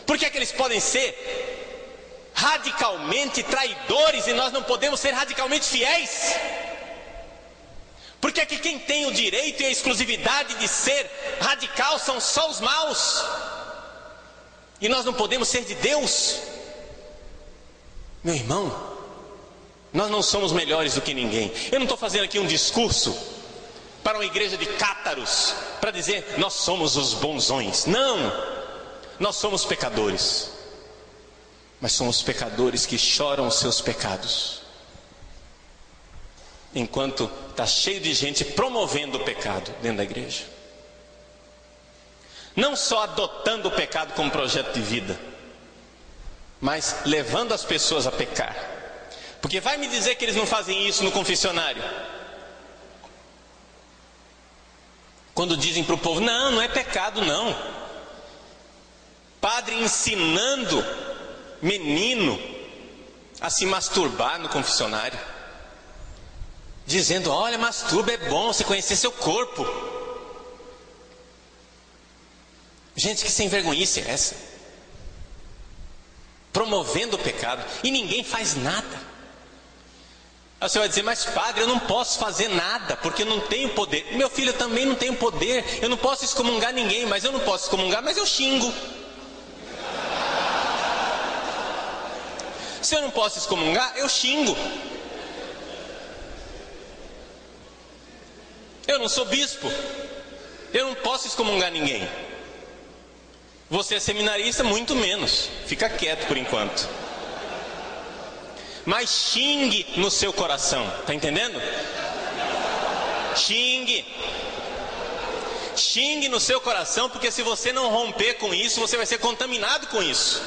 Por que é que eles podem ser radicalmente traidores e nós não podemos ser radicalmente fiéis? Por que é que quem tem o direito e a exclusividade de ser radical são só os maus? E nós não podemos ser de Deus? Meu irmão, nós não somos melhores do que ninguém. Eu não estou fazendo aqui um discurso para uma igreja de cátaros, para dizer, nós somos os bonzões. Não, nós somos pecadores. Mas somos pecadores que choram os seus pecados, enquanto está cheio de gente promovendo o pecado dentro da igreja. Não só adotando o pecado como projeto de vida, mas levando as pessoas a pecar. Porque vai me dizer que eles não fazem isso no confessionário? Quando dizem para o povo, não é pecado não. Padre ensinando menino a se masturbar no confessionário, dizendo, olha, masturba é bom, você conhecer seu corpo. Gente, que sem vergonhice é essa? Promovendo o pecado, e ninguém faz nada. Aí você vai dizer, mas padre, eu não posso fazer nada, porque eu não tenho poder. Meu filho, eu também não tenho poder, eu não posso excomungar ninguém, mas eu não posso excomungar, mas eu xingo. Se eu não posso excomungar, eu xingo. Eu não sou bispo, eu não posso excomungar ninguém. Você é seminarista, muito menos. Fica quieto por enquanto. Mas xingue no seu coração, tá entendendo? Xingue. Xingue no seu coração, porque se você não romper com isso, você vai ser contaminado com isso.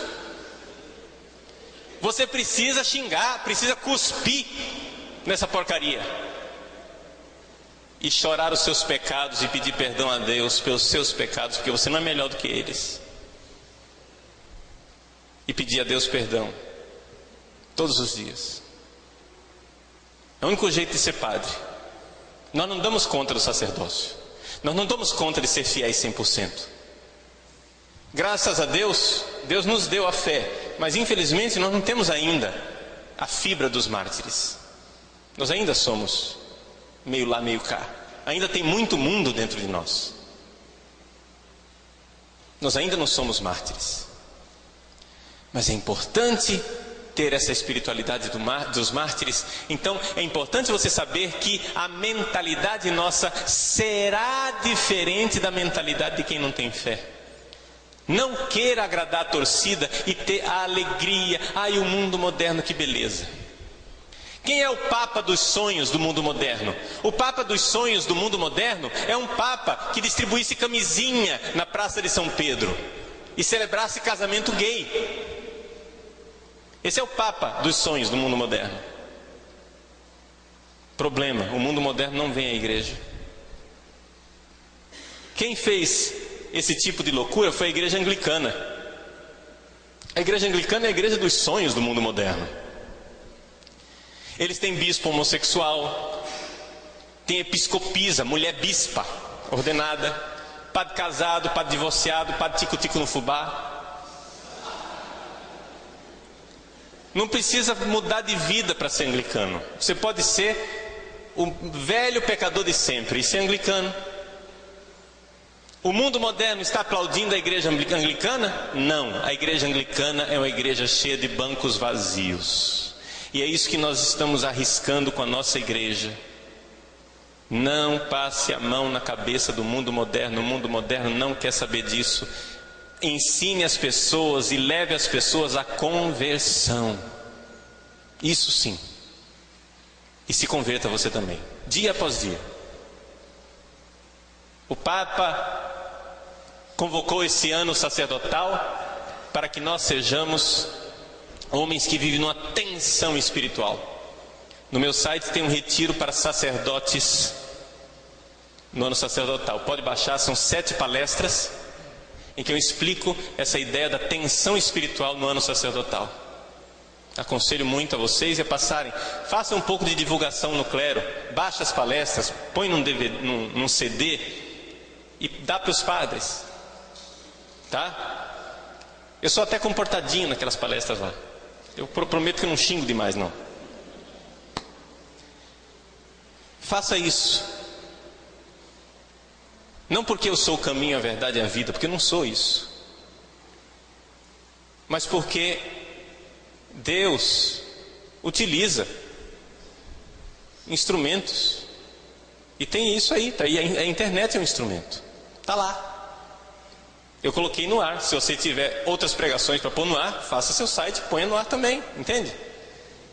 Você precisa xingar, precisa cuspir nessa porcaria. E chorar os seus pecados e pedir perdão a Deus pelos seus pecados, porque você não é melhor do que eles. E pedir a Deus perdão todos os dias. É o único jeito de ser padre. Nós não damos conta do sacerdócio, nós não damos conta de ser fiéis 100%. Graças a Deus, Deus nos deu a fé, mas infelizmente nós não temos ainda a fibra dos mártires. Nós ainda somos meio lá, meio cá. Ainda tem muito mundo dentro de nós. Nós ainda não somos mártires. Mas é importante ter essa espiritualidade dos mártires. Então é importante você saber que a mentalidade nossa será diferente da mentalidade de quem não tem fé. Não queira agradar a torcida e ter a alegria. Ai, o mundo moderno, que beleza. Quem é o Papa dos sonhos do mundo moderno? O Papa dos sonhos do mundo moderno é um Papa que distribuísse camisinha na Praça de São Pedro e celebrasse casamento gay. Esse é o Papa dos sonhos do mundo moderno. Problema, o mundo moderno não vem à igreja. Quem fez esse tipo de loucura foi a igreja anglicana. A igreja anglicana é a igreja dos sonhos do mundo moderno. Eles têm bispo homossexual, tem episcopisa, mulher bispa ordenada, padre casado, padre divorciado, padre tico-tico no fubá. Não precisa mudar de vida para ser anglicano. Você pode ser o velho pecador de sempre e ser anglicano. O mundo moderno está aplaudindo a igreja anglicana? Não, a igreja anglicana é uma igreja cheia de bancos vazios. E é isso que nós estamos arriscando com a nossa igreja. Não passe a mão na cabeça do mundo moderno. O mundo moderno não quer saber disso. ensine as pessoas e leve as pessoas à conversão. Isso sim. E se converta você também, dia após dia. O Papa convocou esse ano sacerdotal para que nós sejamos homens que vivem numa tensão espiritual. No meu site tem um retiro para sacerdotes no ano sacerdotal. Pode baixar, são 7 palestras em que eu explico essa ideia da tensão espiritual no ano sacerdotal. Aconselho muito a vocês a passarem. Façam um pouco de divulgação no clero. Baixa as palestras, põe num CD e dá para os padres. Tá? Eu sou até comportadinho naquelas palestras lá. Eu prometo que eu não xingo demais, não. Faça isso. Não porque eu sou o caminho, a verdade e a vida, porque eu não sou isso. Mas porque Deus utiliza instrumentos. E tem isso aí, tá aí. A internet é um instrumento. Está lá. Eu coloquei no ar. Se você tiver outras pregações para pôr no ar, faça seu site, ponha no ar também, entende?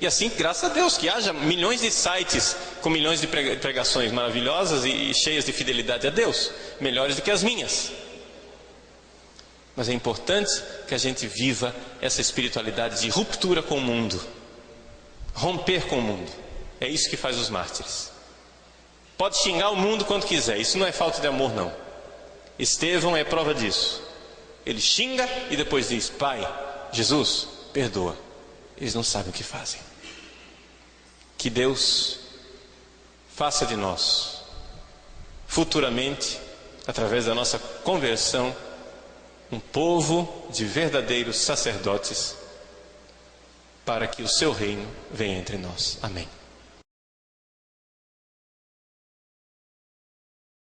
E assim, graças a Deus, que haja milhões de sites com milhões de pregações maravilhosas e cheias de fidelidade a Deus, melhores do que as minhas. Mas é importante que a gente viva essa espiritualidade de ruptura com o mundo, romper com o mundo. É isso que faz os mártires. Pode xingar o mundo quanto quiser, isso não é falta de amor, não. Estevão é prova disso. Ele xinga e depois diz: Pai, Jesus, perdoa, eles não sabem o que fazem. Que Deus faça de nós, futuramente, através da nossa conversão, um povo de verdadeiros sacerdotes, para que o seu reino venha entre nós. Amém.